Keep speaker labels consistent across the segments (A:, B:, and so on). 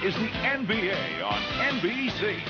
A: is the NBA on NBC.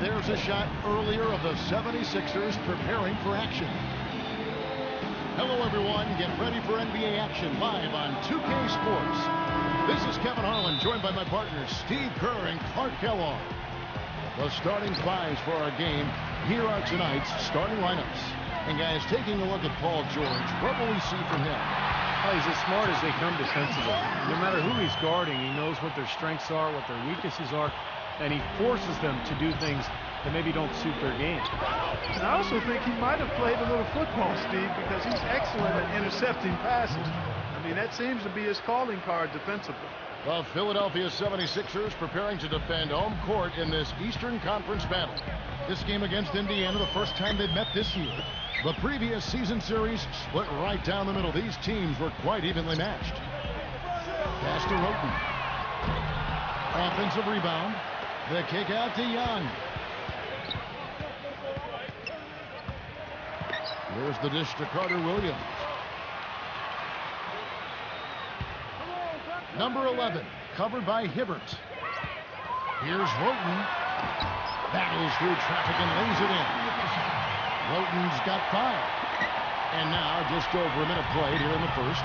B: There's a shot earlier of the 76ers preparing for action. Hello, everyone. Get ready for NBA action live on 2K Sports. This is Kevin Harlan, joined by my partners Steve Kerr and Clark Kellogg. The starting fives for our game. Here are tonight's starting lineups. And guys, taking a look at Paul George, what will we see from him?
C: Well, he's as smart as they come defensively. No matter who he's guarding, he knows what their strengths are, what their weaknesses are, and he forces them to do things that maybe don't suit their game.
D: And I also think he might have played a little football, Steve, because he's excellent at intercepting passes. I mean, that seems to be his calling card defensively.
B: The Philadelphia 76ers preparing to defend home court in this Eastern Conference battle. This game against Indiana, the first time they've met this year. The previous season series split right down the middle. These teams were quite evenly matched. Pass to Roten. Offensive rebound. The kick out to Young. Here's the dish to Carter Williams. Number 11, covered by Hibbert. Here's Roten. Battles through traffic and lays it in. Roten's got 5. And now just over a minute played here in the first.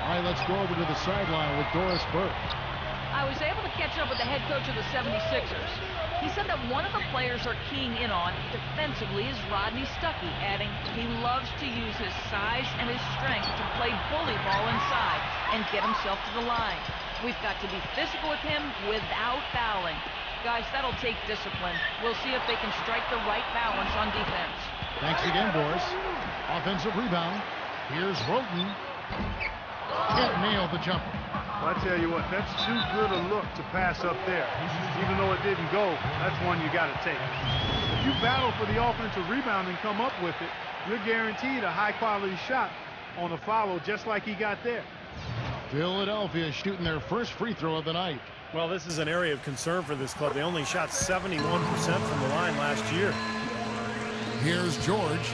B: All right, let's go over to the sideline with Doris Burke.
E: I was able to catch up with the head coach of the 76ers. He said that one of the players they're keying in on defensively is Rodney Stuckey, adding he loves to use his size and his strength to play bully ball inside and get himself to the line. We've got to be physical with him without fouling. Guys, that'll take discipline. We'll see if they can strike the right balance on defense.
B: Thanks again, Boris. Offensive rebound. Here's Roten. Can't nail the jumper.
D: Well, I tell you what, that's too good a look to pass up there. Even though it didn't go, that's one you got to take. If you battle for the offensive rebound and come up with it, you're guaranteed a high-quality shot on a follow just like he got there.
B: Philadelphia shooting their first free throw of the night.
C: Well, this is an area of concern for this club. They only shot 71% from the line last year.
B: Here's George.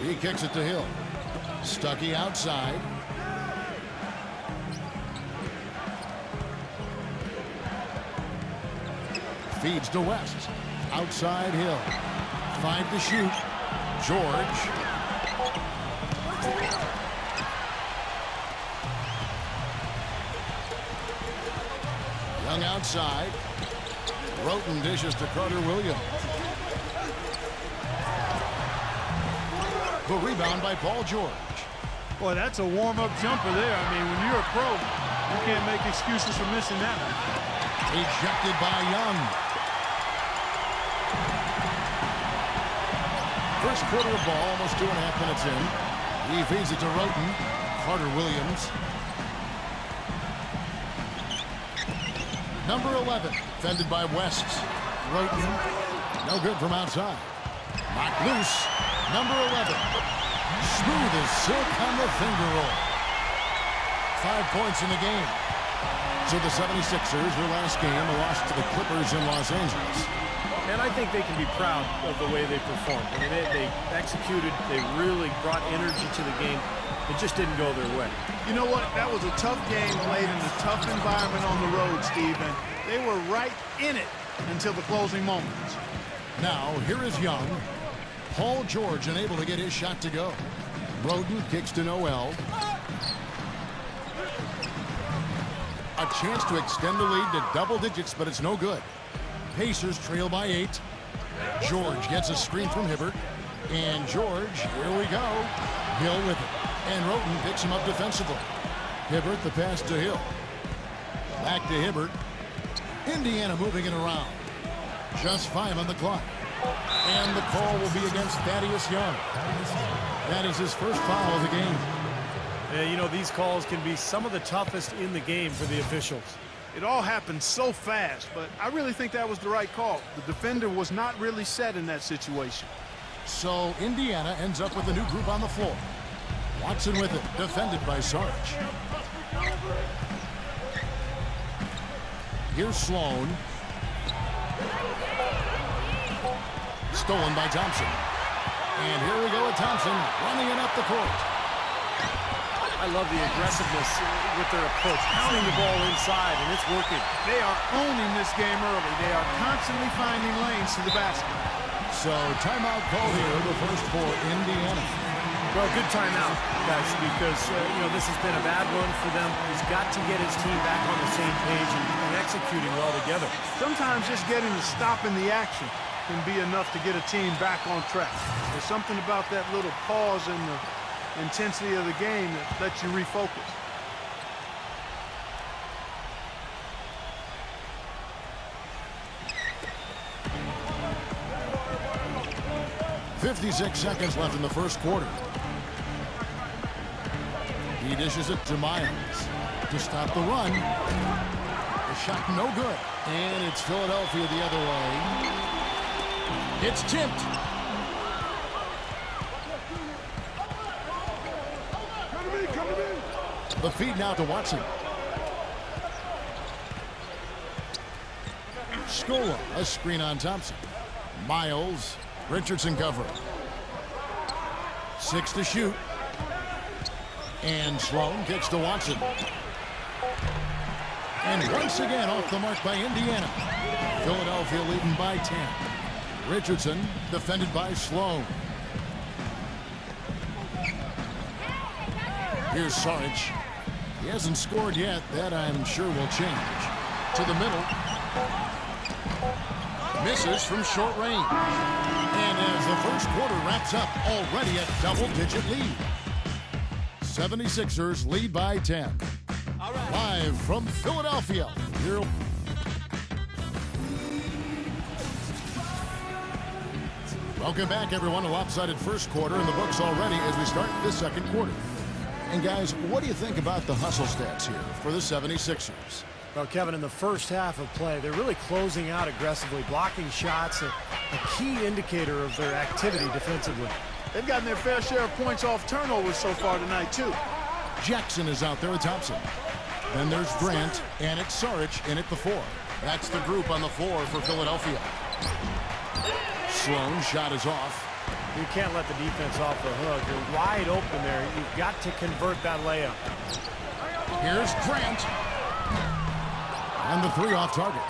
B: He kicks it to Hill. Stuckey outside. Feeds to West. Outside Hill. 5 to shoot. George. Young outside. Roten dishes to Carter Williams. The rebound by Paul George.
D: Boy, that's a warm-up jumper there. I mean, when you're a pro, you can't make excuses for missing that one.
B: Ejected by Young. First quarter of ball, almost 2.5 minutes in. He feeds it to Roten. Carter Williams. Number 11, fended by West. Roten, no good from outside. Knocked loose. Number 11, smooth as silk on the finger roll. 5 points in the game. So the 76ers, their last game, a loss to the Clippers in Los Angeles.
C: And I think they can be proud of the way they performed. I mean, they executed. They really brought energy to the game. It just didn't go their way.
D: You know what? That was a tough game played in a tough environment on the road, Steve, and they were right in it until the closing moments.
B: Now, here is Young. Paul George unable to get his shot to go. Roten kicks to Noel. A chance to extend the lead to double digits, but it's no good. Pacers trail by 8. George gets a screen from Hibbert. And George, here we go. Hill with it. And Roten picks him up defensively. Hibbert, the pass to Hill. Back to Hibbert. Indiana moving it around. Just 5 on the clock. And the call will be against Thaddeus Young. That is his first foul of the game.
C: Yeah, you know, these calls can be some of the toughest in the game for the officials.
D: It all happened so fast, but I really think that was the right call. The defender was not really set in that situation.
B: So Indiana ends up with a new group on the floor. Watson with it, defended by Sarge. Here's Sloan. Stolen by Thompson. And here we go with Thompson running it up the court.
C: I love the aggressiveness with their approach, pounding the ball inside, and it's working.
D: They are owning this game early. They are constantly finding lanes to the basket.
B: So timeout call here, the first for Indiana.
C: Well, good timeout, guys, because, you know, this has been a bad run for them. He's got to get his team back on the same page and executing well together.
D: Sometimes just getting a stop in the action can be enough to get a team back on track. There's something about that little pause in the intensity of the game that lets you refocus.
B: .56 seconds left in the first quarter. He dishes it to Miles to stop the run. The shot no good. And it's Philadelphia the other way. It's tipped. The feed now to Watson. Scola, a screen on Thompson. Miles, Richardson cover. 6 to shoot. And Sloan kicks to Watson. And once again off the mark by Indiana. Philadelphia leading by 10. Richardson defended by Sloan. Here's Sarge. He hasn't scored yet. That I'm sure will change. To the middle. Misses from short range. And as the first quarter wraps up, already a double-digit lead. 76ers lead by 10. Live from Philadelphia. Here. Welcome back, everyone. A lopsided first quarter in the books already as we start the second quarter. And guys, what do you think about the hustle stats here for the 76ers?
C: Well, Kevin, in the first half of play, they're really closing out aggressively, blocking shots, a key indicator of their activity defensively.
D: They've gotten their fair share of points off turnovers so far tonight, too.
B: Jackson is out there with Thompson. Then there's Grant, and it's Sarge in at the 4. That's the group on the floor for Philadelphia. Sloan shot is off.
C: You can't let the defense off the hook. You're wide open there. You've got to convert that layup.
B: Here's Grant. And the 3 off target.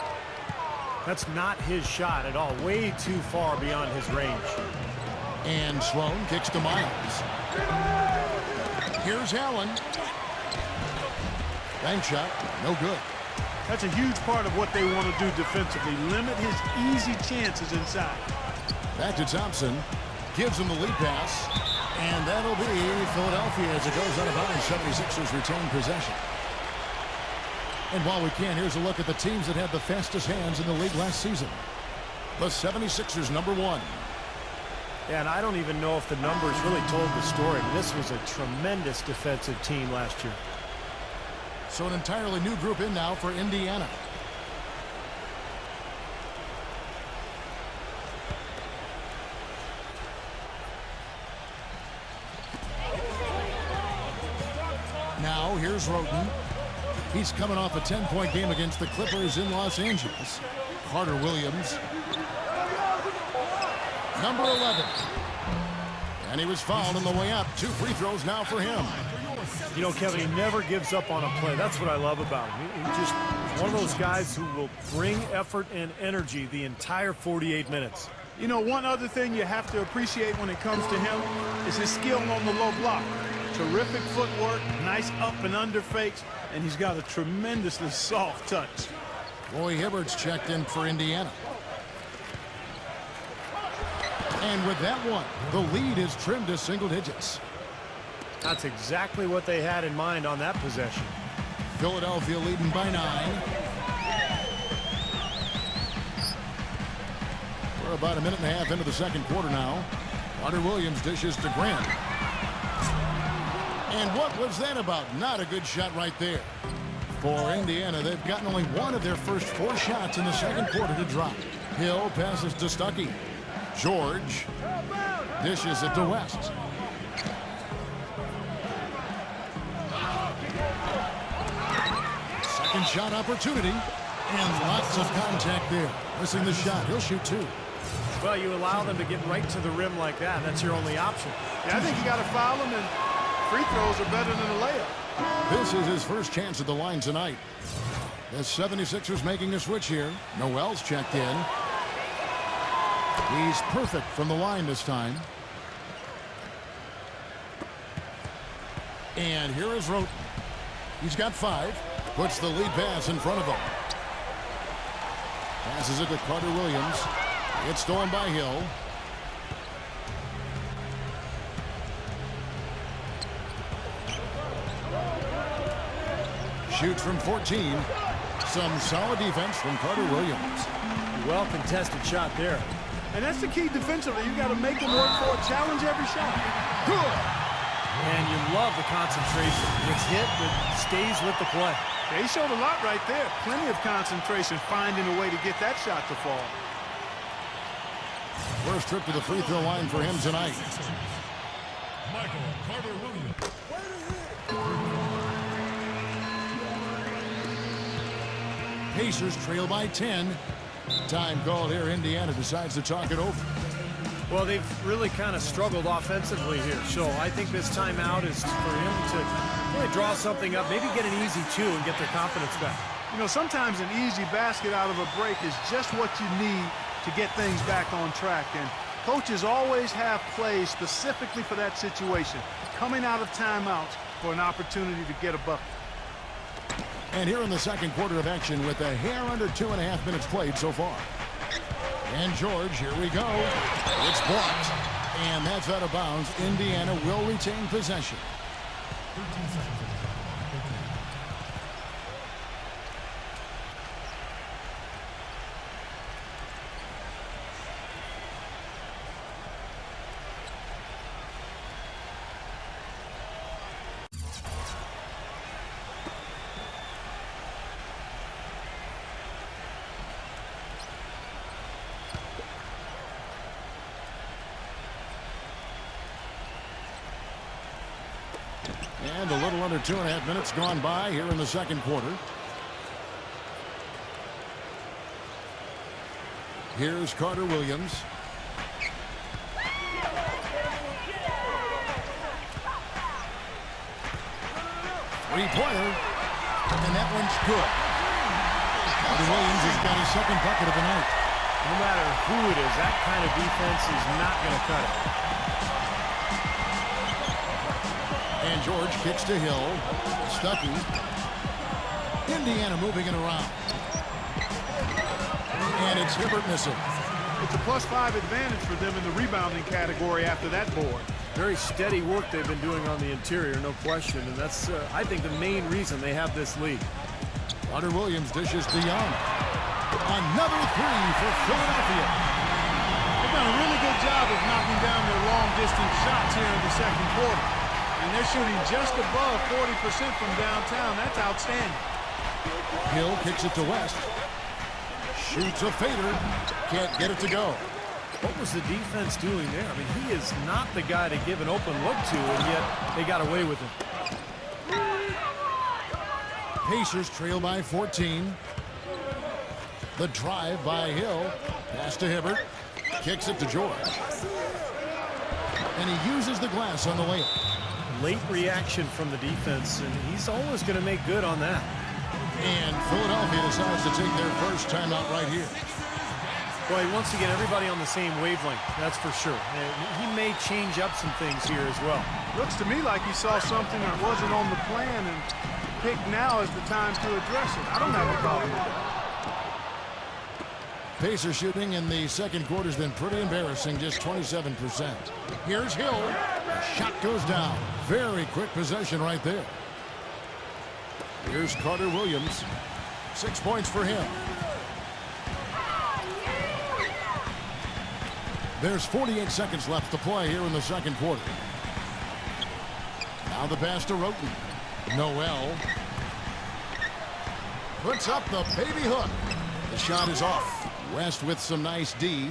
C: That's not his shot at all. Way too far beyond his range.
B: And Sloan kicks to Miles. Here's Allen. Bank shot, no good.
D: That's a huge part of what they want to do defensively. Limit his easy chances inside.
B: Back to Thompson. Gives him the lead pass. And that'll be Philadelphia as it goes out of bounds. 76ers retain possession. And while we can, here's a look at the teams that had the fastest hands in the league last season. The 76ers, number 1.
C: Yeah, and I don't even know if the numbers really told the story. This was a tremendous defensive team last year.
B: So an entirely new group in now for Indiana. Now here's Roten. He's coming off a 10-point game against the Clippers in Los Angeles. Carter Williams. Number 11. And he was fouled on the way up. 2 free throws now for him.
C: You know, Kevin, he never gives up on a play. That's what I love about him. He's just one of those guys who will bring effort and energy the entire 48 minutes.
D: You know, one other thing you have to appreciate when it comes to him is his skill on the low block. Terrific footwork, nice up and under fakes, and he's got a tremendously soft touch.
B: Roy Hibbert's checked in for Indiana. And with that one, the lead is trimmed to single digits.
C: That's exactly what they had in mind on that possession.
B: Philadelphia leading by 9. We're about a minute and a half into the second quarter now. Carter Williams dishes to Grant. And what was that about? Not a good shot right there. For Indiana, they've gotten only one of their first 4 shots in the second quarter to drop. Hill passes to Stuckey. George dishes it to West. Second shot opportunity. And lots of contact there. Missing the shot. He'll shoot 2.
C: Well, you allow them to get right to the rim like that. That's your only option.
D: Yeah, I think you got to foul them, and free throws are better than a layup.
B: This is his first chance at the line tonight. The 76ers making a switch here. Noel's checked in. He's perfect from the line this time. And here is Roten. He's got 5. Puts the lead pass in front of him. Passes it to Carter Williams. It's stolen by Hill. Shoots from 14. Some solid defense from Carter Williams.
C: Well contested shot there.
D: And that's the key defensively. You got to make them work for it. Challenge every shot. Good.
C: And you love the concentration. It's hit, but stays with the play.
D: Yeah, he showed a lot right there. Plenty of concentration, finding a way to get that shot to fall.
B: First trip to the free throw line for him tonight.
A: Michael Carter Williams.
B: Pacers trail by 10. Time called here. Indiana decides to talk it over.
C: Well, they've really kind of struggled offensively here. So I think this timeout is for him to really draw something up, maybe get an easy 2 and get their confidence back.
D: You know, sometimes an easy basket out of a break is just what you need to get things back on track. And coaches always have plays specifically for that situation, coming out of timeouts for an opportunity to get a bucket.
B: And here in the second quarter of action with a hair under 2.5 minutes played so far. And George, here we go. It's blocked. And that's out of bounds. Indiana will retain possession.
A: 13 seconds.
B: And a little under 2.5 minutes gone by here in the second quarter. Here's Carter Williams. Three-pointer. And that one's good. Carter Williams has got his second bucket of the night.
C: No matter who it is, that kind of defense is not going to cut it.
B: And George kicks to Hill. Stuckey. Indiana moving it around. And it's Hibbert missing.
D: It's a +5 advantage for them in the rebounding category after that board.
C: Very steady work they've been doing on the interior, no question. And that's, I think, the main reason they have this lead.
B: Carter Williams dishes to Young. Another 3 for Philadelphia.
D: They've done a really good job of knocking down their long-distance shots here in the second quarter. And they're shooting just above 40% from downtown. That's outstanding.
B: Hill kicks it to West. Shoots a fader. Can't get it to go.
C: What was the defense doing there? I mean, he is not the guy to give an open look to, and yet they got away with it.
B: Pacers trail by 14. The drive by Hill. Pass to Hibbert. Kicks it to George. And he uses the glass on the layup.
C: Late reaction from the defense, and he's always going to make good on that.
B: And Philadelphia decides to take their first timeout right here.
C: Well, he wants to get everybody on the same wavelength, that's for sure. And he may change up some things here as well.
D: Looks to me like he saw something that wasn't on the plan and picked now as the time to address it. I don't have a problem with that.
B: Pacer shooting in the second quarter has been pretty embarrassing, just 27%. Here's Hill. The shot goes down. Very quick possession right there. Here's Carter Williams. 6 points for him. There's 48 seconds left to play here in the second quarter. Now the pass to Roten. Noel puts up the baby hook. The shot is off. West with some nice D.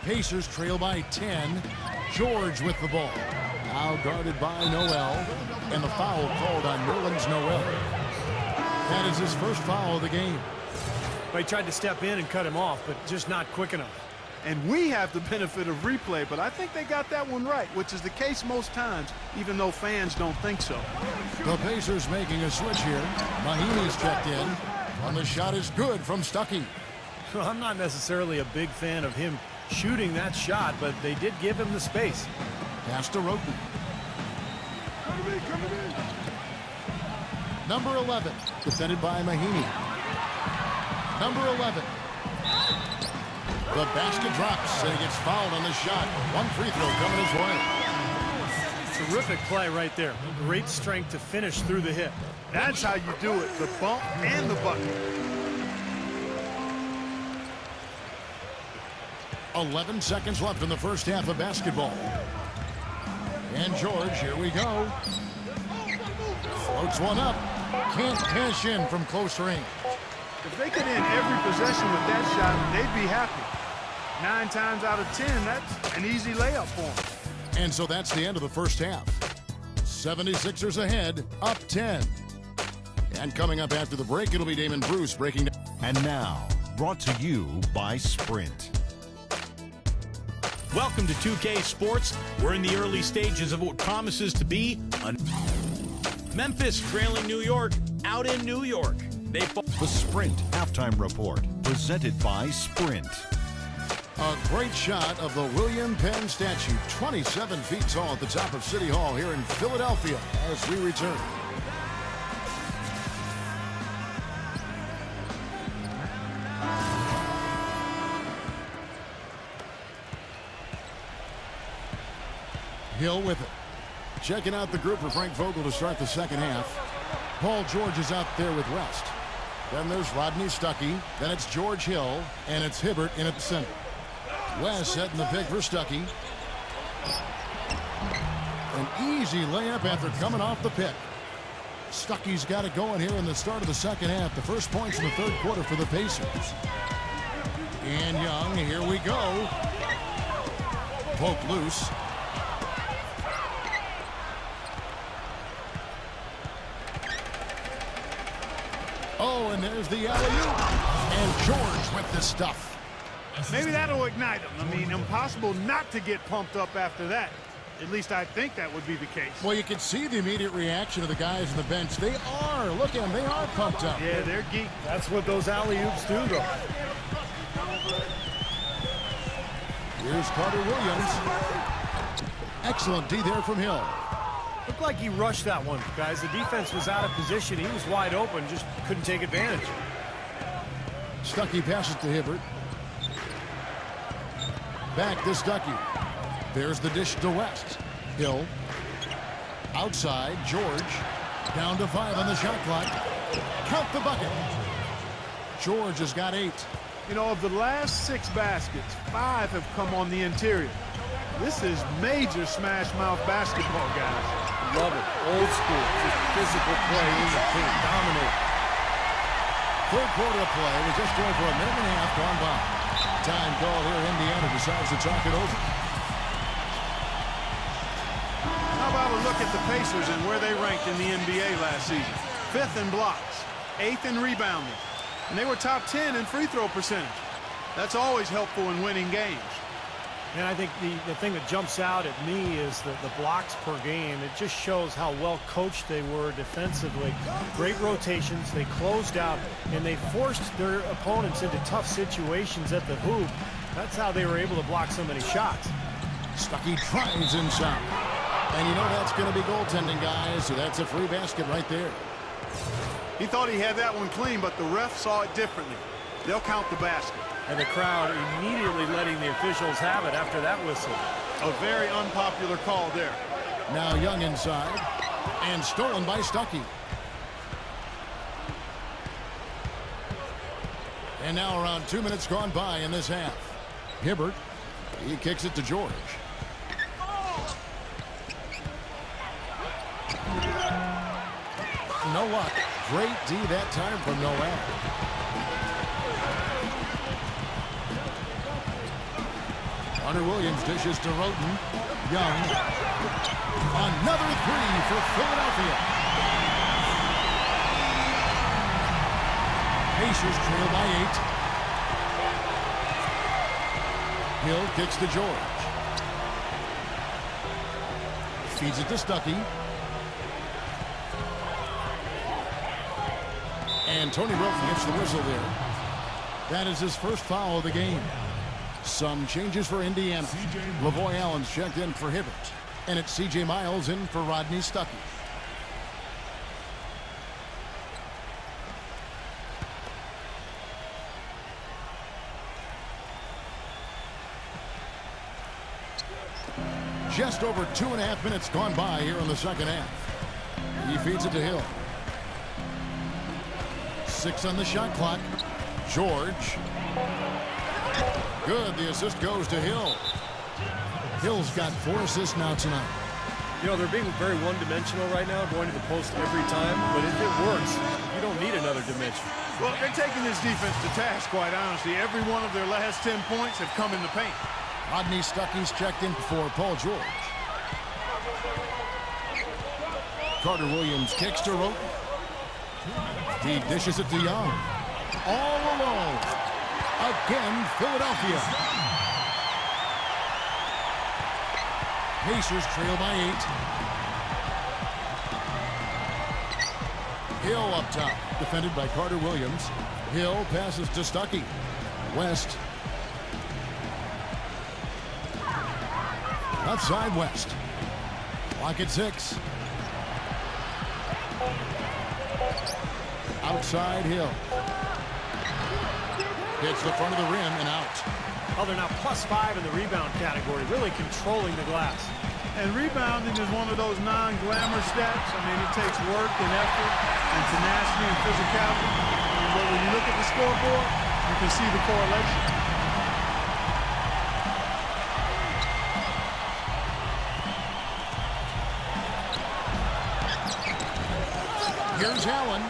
B: Pacers trail by 10. George with the ball. Now guarded by Noel. And the foul called on Nerlens Noel. That is his first foul of the game.
C: Well, he tried to step in and cut him off, but just not quick enough.
D: And we have the benefit of replay, but I think they got that one right, which is the case most times, even though fans don't think so.
B: The Pacers making a switch here. Mahimi's checked in. And the shot is good from Stuckey.
C: Well, I'm not necessarily a big fan of him shooting that shot, but they did give him the space.
B: Pass to Roten. Number 11, defended by Mahimi. Number 11. The basket drops, and he gets fouled on the shot. One free throw coming his way.
C: Terrific play right there. Great strength to finish through the hit.
D: That's how you do it, the bump and the bucket.
B: 11 seconds left in the first half of basketball. And George, here we go. Floats one up. Can't cash in from close range.
D: If they could end every possession with that shot, they'd be happy. 9 times out of 10, that's an easy layup for them.
B: And so that's the end of the first half. 76ers ahead, up 10. And coming up after the break, it'll be Damon Bruce breaking down.
F: And now, brought to you by Sprint.
G: Welcome to 2K Sports. We're in the early stages of what promises to be a Memphis trailing New York out in New York.
F: The Sprint Halftime Report, presented by Sprint.
B: A great shot of the William Penn statue, 27 feet tall at the top of City Hall here in Philadelphia as we return. Hill with it. Checking out the group for Frank Vogel to start the second half. Paul George is out there with West. Then there's Rodney Stuckey. Then it's George Hill. And it's Hibbert in at the center. West setting the pick for Stuckey. An easy layup after coming off the pick. Stuckey's got it going here in the start of the second half. The first points in the third quarter for the Pacers. And Young, here we go. Poke loose. Oh, and there's the alley-oop. And George with the stuff.
D: Maybe that'll ignite them. I mean, impossible not to get pumped up after that. At least I think that would be the case.
B: Well, you can see the immediate reaction of the guys on the bench. They are. Look at them. They are pumped up.
D: Yeah, they're geek.
C: That's what those alley-oops do, though.
B: Here's Carter Williams. Excellent D there from Hill.
C: Looked like he rushed that one, guys. The defense was out of position. He was wide open, just couldn't take advantage.
B: Stuckey passes to Hibbert. Back to Stuckey. There's the dish to West. Hill. Outside, George. Down to 5 on the shot clock. Count the bucket. George has got 8.
D: You know, of the last 6 baskets, 5 have come on the interior. This is major smash mouth basketball, guys.
C: Love it. Old school. Just physical play in the paint. Dominate.
B: Third quarter of play with just over a minute and a half gone by. Time call here. Indiana decides to talk it over.
D: How about a look at the Pacers and where they ranked in the NBA last season? 5th in blocks, 8th in rebounding, and they were top 10 in free throw percentage. That's always helpful in winning games.
C: And I think the thing that jumps out at me is the blocks per game. It just shows how well coached they were defensively. Great rotations. They closed out, and they forced their opponents into tough situations at the hoop. That's how they were able to block so many shots.
B: Stuckey tries inside. And you know that's going to be goaltending, guys. So that's a free basket right there.
D: He thought he had that one clean, but the ref saw it differently. They'll count the basket.
C: And the crowd immediately letting the officials have it after that whistle.
D: A very unpopular call there.
B: Now Young inside. And stolen by Stuckey. And now around 2 minutes gone by in this half. Hibbert He kicks it to George. No luck. Great D that time from Noel. Hunter Williams dishes to Roten. Young. Another three for Philadelphia. Pacers trail by 8. Hill kicks to George. Feeds it to Stuckey. And Tony Roten gets the whistle there. That is his first foul of the game. Some changes for Indiana. Lavoy Allen's checked in for Hibbert. And it's C.J. Miles in for Rodney Stuckey. Just over 2.5 minutes gone by here in the second half. He feeds it to Hill. 6 on the shot clock. George. Good. The assist goes to Hill. Hill's got 4 assists now tonight.
C: You know, they're being very one-dimensional right now, going to the post every time. But if it works, you don't need another dimension.
D: Well, they're taking this defense to task, quite honestly. Every one of their last 10 points have come in the paint.
B: Rodney Stuckey's checked in for Paul George. Carter Williams kicks to Roten. He dishes it to Young. All alone. Again, Philadelphia. Pacers trail by 8. Hill up top, defended by Carter Williams. Hill passes to Stuckey. West. Outside West. Clock at 6. Outside Hill. Hits the front of the rim and out.
C: Oh, they're now +5 in the rebound category, really controlling the glass.
D: And rebounding is one of those non-glamour stats. I mean, it takes work and effort and tenacity and physicality. But when you look at the scoreboard, you can see the correlation.
B: Here's Allen.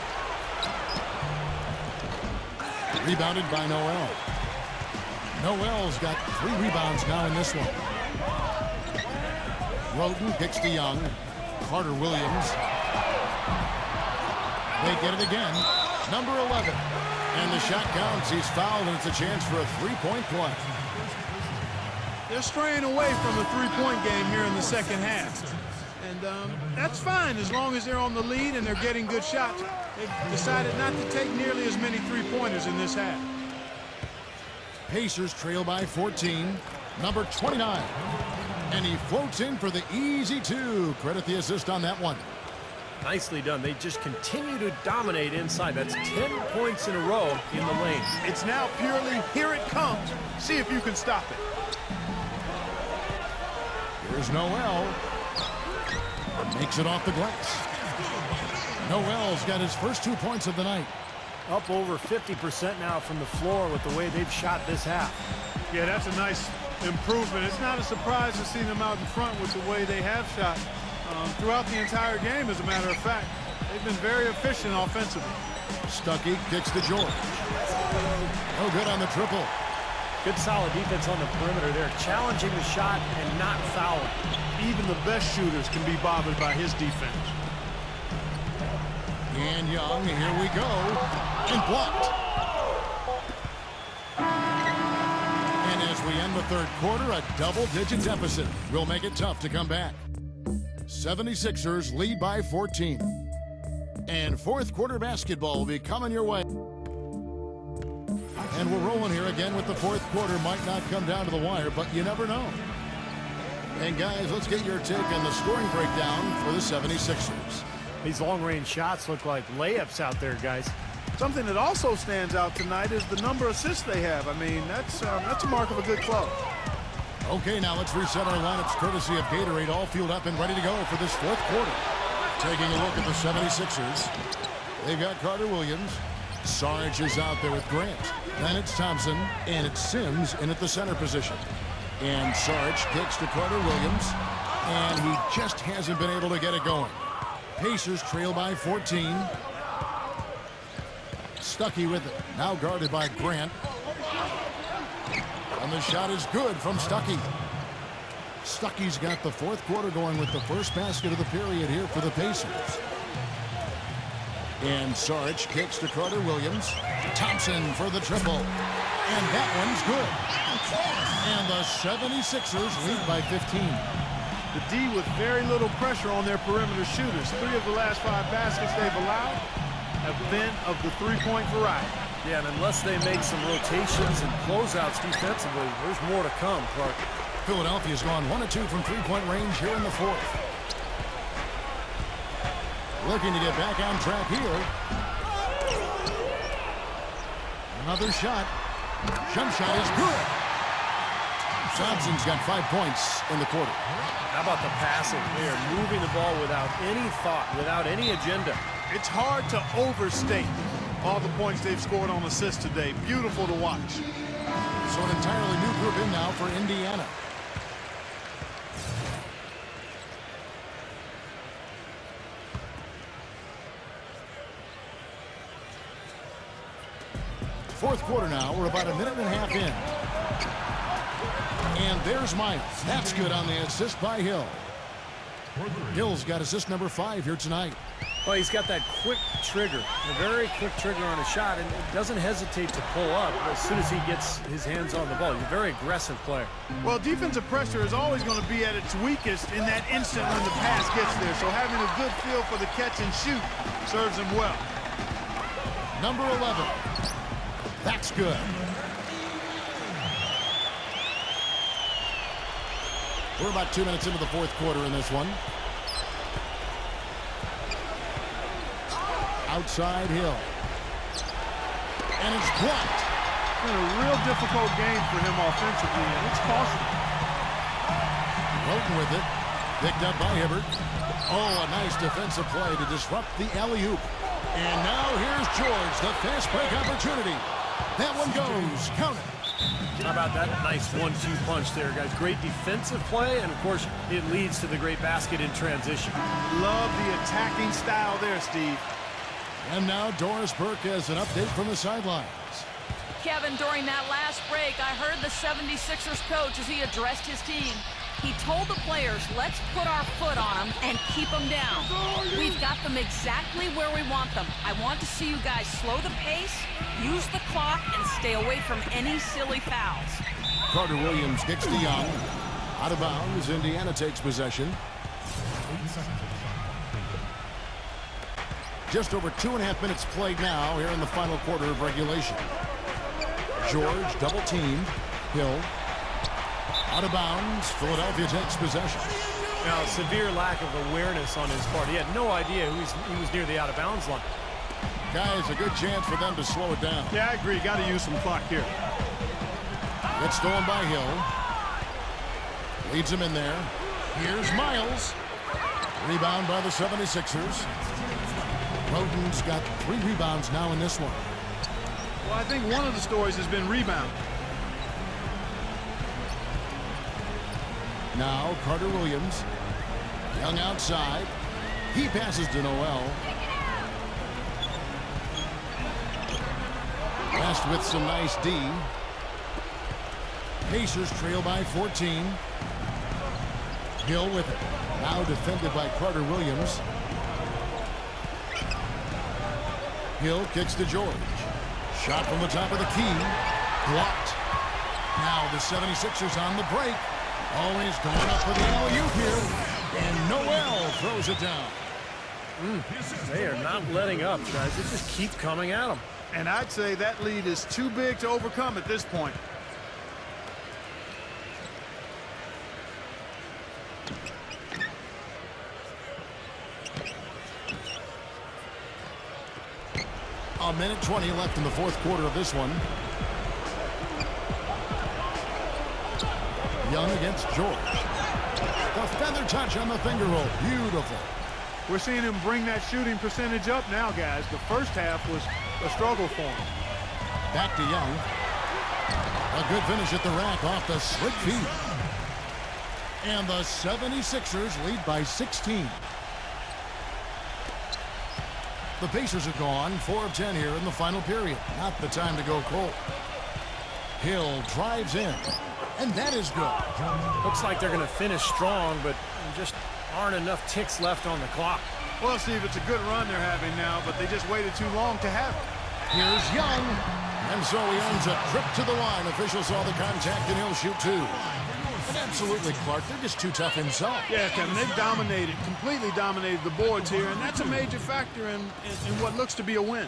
B: Rebounded by Noel. Noel's got 3 rebounds now in this one. Roten kicks to Young. Carter Williams. They get it again. Number 11. And the shot counts. He's fouled, and it's a chance for a 3-point play.
D: They're straying away from the three-point game here in the second half. And that's fine as long as they're on the lead and they're getting good shots. They've decided not to take nearly as many three-pointers in this half.
B: Pacers trail by 14. Number 29. And he floats in for the easy 2. Credit the assist on that one.
C: Nicely done. They just continue to dominate inside. That's 10 points in a row in the lane.
D: It's now purely, here it comes. See if you can stop it.
B: Here's Noel. Makes it off the glass. Noel's got his first 2 points of the night.
C: Up over 50% now from the floor with the way they've shot this half.
D: Yeah, that's a nice improvement. It's not a surprise to see them out in front with the way they have shot throughout the entire game, as a matter of fact. They've been very efficient offensively.
B: Stuckey kicks to George. No good on the triple.
C: Good solid defense on the perimeter there, challenging the shot and not fouling.
D: Even the best shooters can be bothered by his defense.
B: And Young, here we go. And blocked. And as we end the third quarter, a double-digit deficit will make it tough to come back. 76ers lead by 14. And fourth quarter basketball will be coming your way. And we're rolling here again with the fourth quarter. Might not come down to the wire, but you never know. And guys, let's get your take on the scoring breakdown for the 76ers.
C: These long-range shots look like layups out there, guys.
D: Something that also stands out tonight is the number of assists they have. I mean, that's a mark of a good club.
B: Okay, now let's reset our lineups courtesy of Gatorade, all fueled up and ready to go for this fourth quarter. Taking a look at the 76ers. They've got Carter Williams. Sarge is out there with Grant. Then it's Thompson, and it's Sims in at the center position. And Sarge kicks to Carter Williams. And he just hasn't been able to get it going. Pacers trail by 14. Stuckey with it. Now guarded by Grant. And the shot is good from Stuckey. Stuckey's got the fourth quarter going with the first basket of the period here for the Pacers. And Sarge kicks to Carter Williams. Thompson for the triple. And that one's good. And the 76ers lead by 15.
D: The D with very little pressure on their perimeter shooters. 3 of the last 5 baskets they've allowed have been of the three-point variety.
C: Yeah, and unless they make some rotations and closeouts defensively, there's more to come, Clark.
B: Philadelphia's gone 1 of 2 from three-point range here in the fourth. Looking to get back on track here. Another shot. Jump shot is good. Thompson's got 5 points in the quarter.
C: How about the passing? They are moving the ball without any thought, without any agenda.
D: It's hard to overstate all the points they've scored on assists today. Beautiful to watch.
B: So an entirely new group in now for Indiana. Fourth quarter now. We're about a minute and a half in. And there's Miles. That's good on the assist by Hill. Hill's got assist number 5 here tonight.
C: Well, he's got that quick trigger, a very quick trigger on a shot, and doesn't hesitate to pull up as soon as he gets his hands on the ball. He's a very aggressive player.
D: Well, defensive pressure is always going to be at its weakest in that instant when the pass gets there. So having a good feel for the catch and shoot serves him well.
B: Number 11. That's good. We're about 2 minutes into the fourth quarter in this one. Outside Hill. And it's blocked.
D: Been a real difficult game for him offensively, and it's costly.
B: Roten with it. Picked up by Hibbert. Oh, a nice defensive play to disrupt the alley-oop. And now here's George, the fast break opportunity. That one goes. Count it.
C: How about that nice 1-2 punch there, guys? Great defensive play, and, of course, it leads to the great basket in transition.
D: Love the attacking style there, Steve.
B: And now Doris Burke has an update from the sidelines.
E: Kevin, during that last break, I heard the 76ers coach as he addressed his team. He told the players, let's put our foot on them and keep them down. We've got them exactly where we want them. I want to see you guys slow the pace, use the clock, and stay away from any silly fouls.
B: Carter Williams kicks to Young. Out of bounds, Indiana takes possession. Just over 2.5 minutes played now here in the final quarter of regulation. George double-teamed. Hill. Out of bounds. Philadelphia takes possession.
C: Now, severe lack of awareness on his part. He had no idea he was near the out-of-bounds line.
B: Guys, a good chance for them to slow it down.
D: Yeah, I agree. Got to use some clock here.
B: It's stolen by Hill. Leads him in there. Here's Miles. Rebound by the 76ers. Roten's got 3 rebounds now in this one.
D: Well, I think one of the stories has been rebound.
B: Now Carter Williams. Young outside. He passes to Noel. Passed with some nice D. Pacers trail by 14. Hill with it. Now defended by Carter Williams. Hill kicks to George. Shot from the top of the key. Blocked. Now the 76ers on the break. Always going up for the alley-oop here. And Noel throws it down.
C: They are not letting up, guys. They just keep coming at them.
D: And I'd say that lead is too big to overcome at this point.
B: A minute 20 left in the fourth quarter of this one. Young against George. The feather touch on the finger roll. Beautiful.
D: We're seeing him bring that shooting percentage up now, guys. The first half was a struggle for him.
B: Back to Young. A good finish at the rack off the slick feet. And the 76ers lead by 16. The Pacers have gone 4 of 10 here in the final period. Not the time to go cold. Hill drives in, and that is good.
C: Looks like they're going to finish strong, but just aren't enough ticks left on the clock.
D: Well, Steve, it's a good run they're having now, but they just waited too long to have it.
B: Here's Young, and so he ends a trip to the line. Officials saw the contact, and he'll shoot 2. And absolutely, Clark, they're just too tough inside.
D: Yeah, Kevin, they've dominated, completely dominated the boards here, and that's a major factor in what looks to be a win.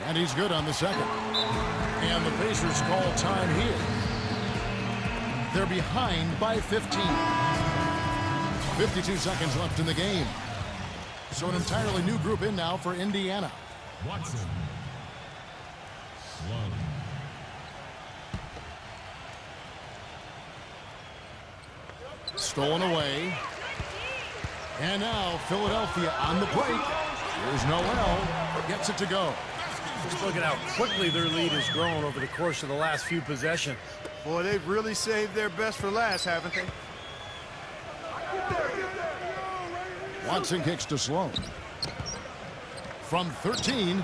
B: And he's good on the second. And the Pacers call time here. They're behind by 15. 52 seconds left in the game. So an entirely new group in now for Indiana.
A: Watson. Sloan.
B: Stolen away. And now Philadelphia on the break. Here's Noel. Gets it to go.
C: Just look at how quickly their lead has grown over the course of the last few possessions.
D: Boy, they've really saved their best for last, haven't they?
B: Watson kicks to Sloan. From 13,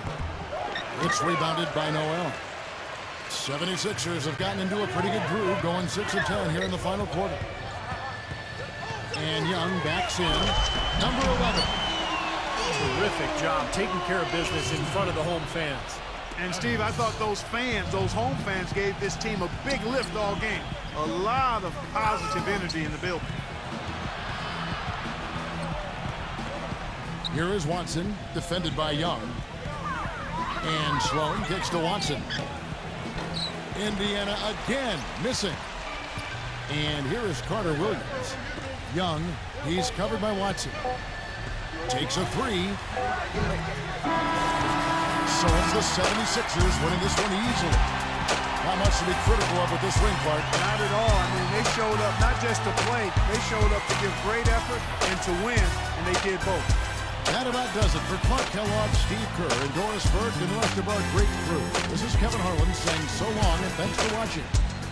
B: it's rebounded by Noel. 76ers have gotten into a pretty good groove, going 6 of 10 here in the final quarter. And Young backs in. Number 11.
C: Terrific job taking care of business in front of the home fans.
D: And, Steve, I thought those fans, those home fans, gave this team a big lift all game. A lot of positive energy in the building.
B: Here is Watson, defended by Young. And Sloan kicks to Watson. Indiana again missing. And here is Carter Williams. Young, he's covered by Watson. Takes a 3. So it's the 76ers winning this one easily. Not much to be critical of with this win, Clark.
D: Not at all. I mean, they showed up not just to play, they showed up to give great effort and to win, and they did both.
B: That about does it for Clark Kellogg, Steve Kerr, and Doris Burke, and the rest of our great crew. This is Kevin Harlan saying so long and thanks for watching.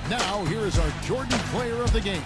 B: Now, here is our Jordan Player of the Game.